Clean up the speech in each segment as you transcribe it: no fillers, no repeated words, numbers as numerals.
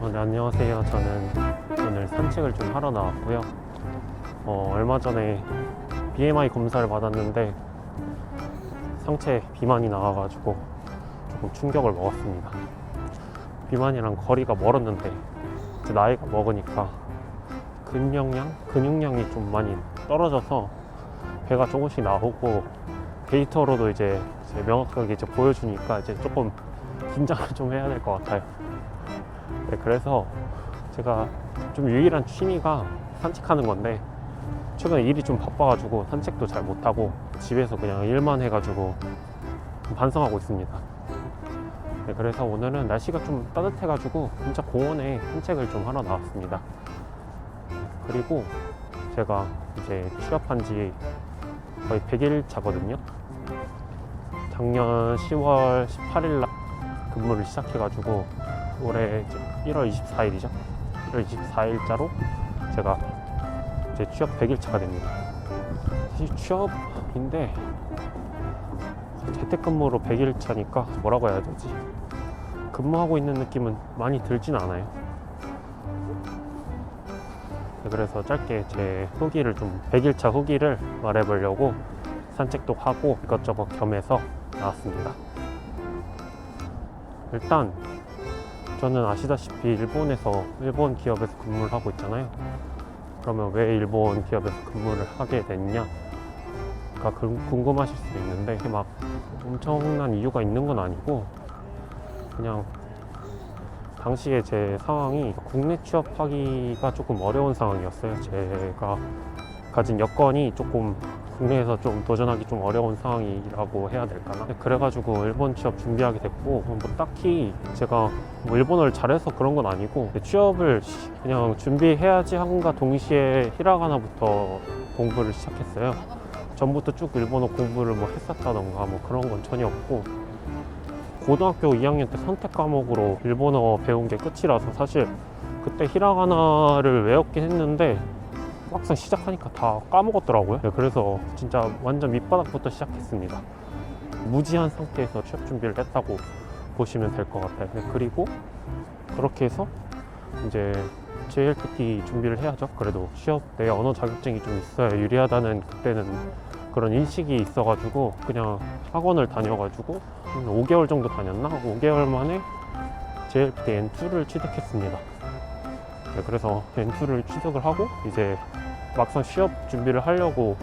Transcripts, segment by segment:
네, 안녕하세요. 저는 오늘 산책을 좀 하러 나왔고요. 얼마 전에 BMI 검사를 받았는데 상체에 비만이 나와가지고 조금 충격을 먹었습니다. 비만이랑 거리가 멀었는데 이제 나이가 먹으니까 근육량이 좀 많이 떨어져서 배가 조금씩 나오고 데이터로도 이제 명확하게 이제 보여주니까 이제 조금 긴장을 좀 해야 될 것 같아요. 네, 그래서 제가 좀 유일한 취미가 산책하는 건데 최근에 일이 좀 바빠가지고 산책도 잘 못하고 집에서 그냥 일만 해가지고 좀 반성하고 있습니다. 네, 그래서 오늘은 날씨가 좀 따뜻해가지고 진짜 공원에 산책을 좀 하러 나왔습니다. 그리고 제가 이제 취업한 지 거의 100일 차거든요. 작년 10월 18일 날 근무를 시작해가지고 올해 이제 1월 24일이죠. 1월 24일자로 제가 이제 취업 100일 차가 됩니다. 사실 취업인데 재택근무로 100일 차니까 뭐라고 해야 되지? 근무하고 있는 느낌은 많이 들진 않아요. 그래서 짧게 제 후기를 좀 100일차 후기를 말해보려고 산책도 하고 이것저것 겸해서 나왔습니다. 일단 저는 아시다시피 일본 기업에서 근무를 하고 있잖아요. 그러면 왜 일본 기업에서 근무를 하게 됐냐가 궁금하실 수도 있는데 막 엄청난 이유가 있는 건 아니고 그냥 당시에 제 상황이 국내 취업하기가 조금 어려운 상황이었어요. 제가 가진 여건이 조금 국내에서 좀 도전하기 좀 어려운 상황이라고 해야 될까나. 그래가지고 일본 취업 준비하게 됐고, 뭐 딱히 제가 뭐 일본어를 잘해서 그런 건 아니고 취업을 그냥 준비해야지 한과 동시에 히라가나부터 공부를 시작했어요. 전부터 쭉 일본어 공부를 뭐 했었다던가 뭐 그런 건 전혀 없고, 고등학교 2학년 때 선택 과목으로 일본어 배운 게 끝이라서 사실 그때 히라가나를 외웠긴 했는데 막상 시작하니까 다 까먹었더라고요. 네, 그래서 진짜 완전 밑바닥부터 시작했습니다. 무지한 상태에서 취업 준비를 했다고 보시면 될 것 같아요. 네, 그리고 그렇게 해서 이제 JLPT 준비를 해야죠. 그래도 취업 내 언어 자격증이 좀 있어야 유리하다는 그때는 그런 인식이 있어가지고 그냥 학원을 다녀가지고 한 5개월 정도 다녔나? 5개월 만에 JLPT N2를 취득했습니다. 네, 그래서 N2를 취득을 하고 이제 막상 취업 준비를 하려고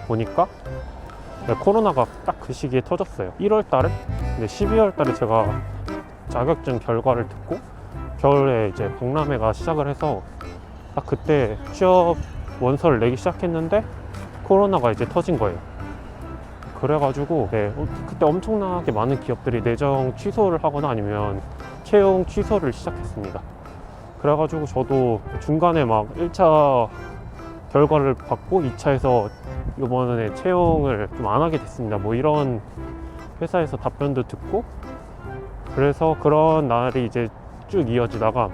보니까 코로나가 딱 그 시기에 터졌어요. 1월 달에. 근데 12월 달에 제가 자격증 결과를 듣고 겨울에 이제 박람회가 시작을 해서 딱 그때 취업 원서를 내기 시작했는데 코로나가 이제 터진 거예요. 그래가지고 네, 그때 엄청나게 많은 기업들이 내정 취소를 하거나 아니면 채용 취소를 시작했습니다. 그래가지고 저도 중간에 막 1차 결과를 받고 2차에서 이번에 채용을 좀 안 하게 됐습니다. 뭐 이런 회사에서 답변도 듣고 그래서 그런 날이 이제 쭉 이어지다가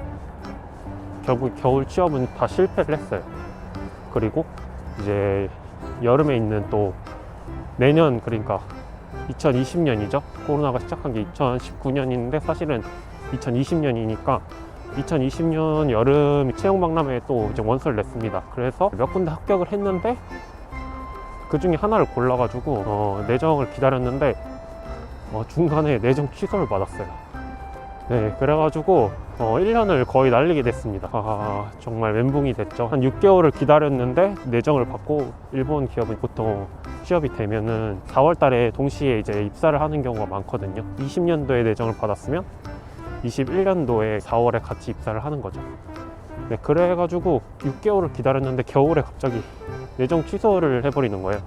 결국 겨울 취업은 다 실패를 했어요. 그리고 이제 여름에 있는 또 내년, 그러니까 2020년이죠. 코로나가 시작한 게 2019년인데 사실은 2020년이니까 2020년 여름 채용 박람회에 또 이제 원서를 냈습니다. 그래서 몇 군데 합격을 했는데 그 중에 하나를 골라가지고 내정을 기다렸는데 중간에 내정 취소를 받았어요. 네, 그래가지고 1년을 거의 날리게 됐습니다. 정말 멘붕이 됐죠. 한 6개월을 기다렸는데 내정을 받고, 일본 기업은 보통 취업이 되면은 4월 달에 동시에 이제 입사를 하는 경우가 많거든요. 20년도에 내정을 받았으면 21년도에 4월에 같이 입사를 하는 거죠. 네, 그래가지고 6개월을 기다렸는데 겨울에 갑자기 내정 취소를 해버리는 거예요.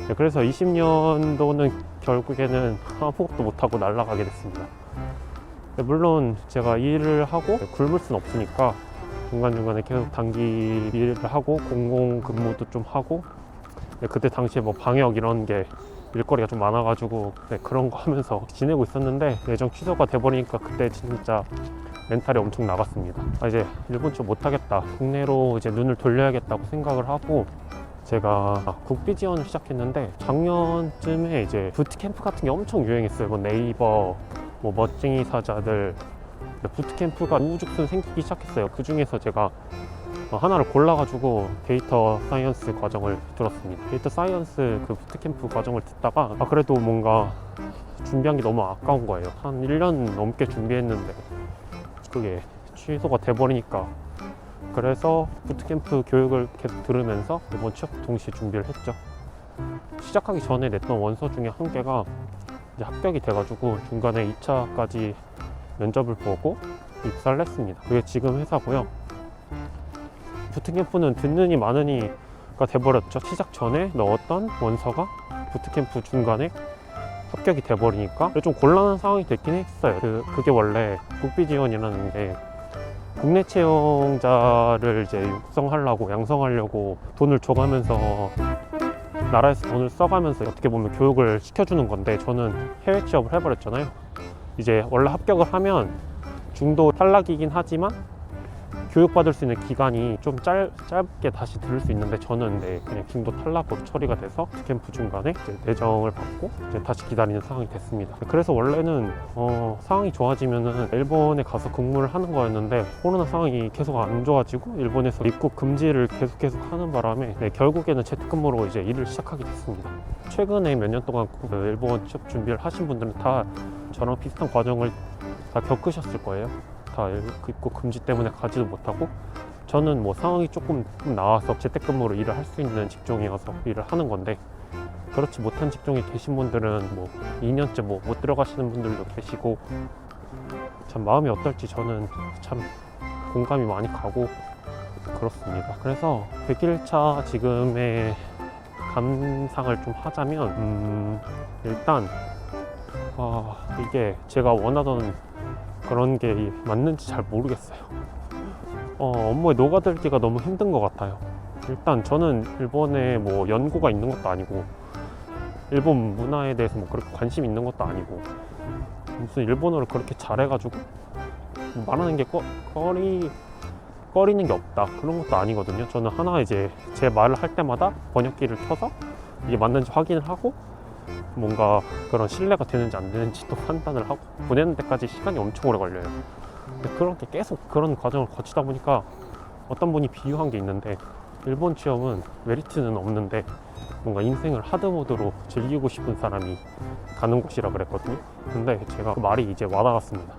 네, 그래서 20년도는 결국에는 아무것도 못하고 날아가게 됐습니다. 네, 물론 제가 일을 하고 굶을 순 없으니까 중간중간에 계속 단기 일을 하고 공공 근무도 좀 하고, 네, 그때 당시에 뭐 방역 이런 게 일거리가 좀 많아가지고 네, 그런 거 하면서 지내고 있었는데 내정 취소가 돼버리니까 그때 진짜 멘탈이 엄청 나갔습니다. 이제 일본 쪽 못하겠다, 국내로 이제 눈을 돌려야겠다고 생각을 하고 제가 국비 지원을 시작했는데 작년쯤에 이제 부트캠프 같은 게 엄청 유행했어요. 뭐 네이버, 뭐 멋쟁이 사자들, 부트캠프가 우후죽순 생기기 시작했어요. 그 중에서 제가 하나를 골라가지고 데이터 사이언스 과정을 들었습니다. 데이터 사이언스 그 부트캠프 과정을 듣다가 그래도 뭔가 준비한 게 너무 아까운 거예요. 한 1년 넘게 준비했는데 그게 취소가 돼버리니까. 그래서 부트캠프 교육을 계속 들으면서 이번 취업 동시에 준비를 했죠. 시작하기 전에 냈던 원서 중에 한 개가 이제 합격이 돼가지고 중간에 2차까지 면접을 보고 입사를 했습니다. 그게 지금 회사고요. 부트캠프는 듣느니 마느니가 돼버렸죠. 시작 전에 넣었던 원서가 부트캠프 중간에 합격이 돼버리니까 좀 곤란한 상황이 됐긴 했어요. 그게 원래 국비지원이라는 게 국내 채용자를 이제 육성하려고 양성하려고 돈을 줘가면서 나라에서 돈을 써가면서 어떻게 보면 교육을 시켜주는 건데, 저는 해외 취업을 해버렸잖아요. 이제 원래 합격을 하면 중도 탈락이긴 하지만 교육받을 수 있는 기간이 좀 짧게 다시 들을 수 있는데, 저는 그냥 중도 탈락으로 처리가 돼서 캠프 중간에 이제 내정을 받고 이제 다시 기다리는 상황이 됐습니다. 그래서 원래는 상황이 좋아지면은 일본에 가서 근무를 하는 거였는데, 코로나 상황이 계속 안 좋아지고 일본에서 입국 금지를 계속 하는 바람에 결국에는 재택근무로 이제 일을 시작하게 됐습니다. 최근에 몇 년 동안 일본 취업 준비를 하신 분들은 다 저랑 비슷한 과정을 다 겪으셨을 거예요. 다 입국 금지 때문에 가지도 못하고, 저는 뭐 상황이 조금 나와서 재택근무로 일을 할 수 있는 직종이어서 일을 하는 건데, 그렇지 못한 직종에 계신 분들은 뭐 2년째 못 들어가시는 분들도 계시고, 참 마음이 어떨지 저는 참 공감이 많이 가고 그렇습니다. 그래서 100일차 지금의 감상을 좀 하자면 일단 이게 제가 원하던 그런 게 맞는지 잘 모르겠어요. 업무에 녹아들기가 너무 힘든 것 같아요. 일단 저는 일본에 뭐 연고가 있는 것도 아니고, 일본 문화에 대해서 뭐 그렇게 관심 있는 것도 아니고, 무슨 일본어를 그렇게 잘해가지고 말하는 게 꺼리는 게 없다, 그런 것도 아니거든요. 저는 하나 이제 제 말을 할 때마다 번역기를 켜서 이게 맞는지 확인을 하고, 뭔가 그런 신뢰가 되는지 안 되는지 또 판단을 하고 보내는 데까지 시간이 엄청 오래 걸려요. 근데 그렇게 계속 그런 과정을 거치다 보니까 어떤 분이 비유한 게 있는데, 일본 취업은 메리트는 없는데 뭔가 인생을 하드모드로 즐기고 싶은 사람이 가는 곳이라 그랬거든요. 근데 제가 그 말이 이제 와닿았습니다.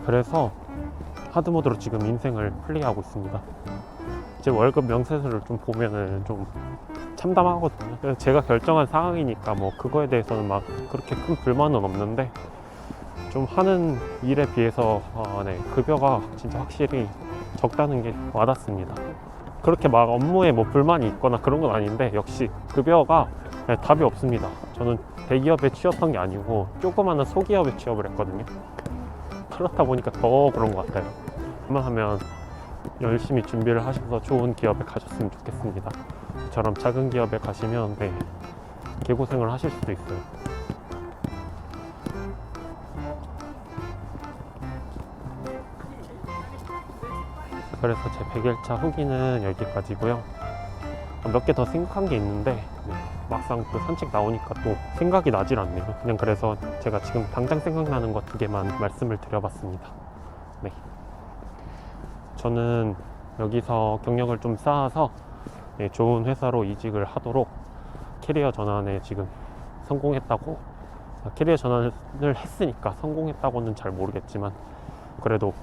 그래서 하드모드로 지금 인생을 플레이하고 있습니다. 제 월급 명세서를 좀 보면은 좀 참담하거든요. 그래서 제가 결정한 상황이니까 뭐 그거에 대해서는 막 그렇게 큰 불만은 없는데, 좀 하는 일에 비해서 급여가 진짜 확실히 적다는 게 와닿습니다. 그렇게 막 업무에 뭐 불만이 있거나 그런 건 아닌데, 역시 급여가 답이 없습니다. 저는 대기업에 취업한 게 아니고 조그마한 소기업에 취업을 했거든요. 그렇다 보니까 더 그런 것 같아요. 웬만하면 열심히 준비를 하셔서 좋은 기업에 가셨으면 좋겠습니다. 저처럼 작은 기업에 가시면 개고생을 하실 수도 있어요. 그래서 제 100일차 후기는 여기까지고요. 몇 개 더 생각한 게 있는데 막상 또 산책 나오니까 또 생각이 나질 않네요. 그냥 그래서 제가 지금 당장 생각나는 것 2개만 말씀을 드려봤습니다. 저는 여기서 경력을 좀 쌓아서 좋은 회사로 이직을 하도록 캐리어 전환에 지금 성공했다고, 캐리어 전환을 했으니까 성공했다고는 잘 모르겠지만, 그래도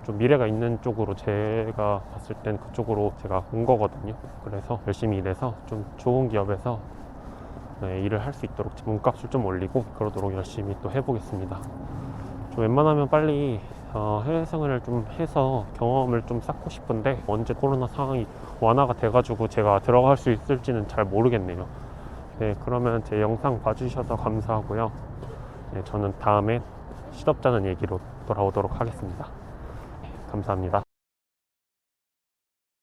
좀 미래가 있는 쪽으로 제가 봤을 땐 그쪽으로 제가 온 거거든요. 그래서 열심히 일해서 좀 좋은 기업에서 일을 할 수 있도록 몸값을 좀 올리고 그러도록 열심히 또 해보겠습니다. 좀 웬만하면 빨리 해외 생활을 좀 해서 경험을 좀 쌓고 싶은데, 언제 코로나 상황이 완화가 돼가지고 제가 들어갈 수 있을지는 잘 모르겠네요. 그러면 제 영상 봐주셔서 감사하고요. 저는 다음에 시덥잖은 얘기로 돌아오도록 하겠습니다. 감사합니다.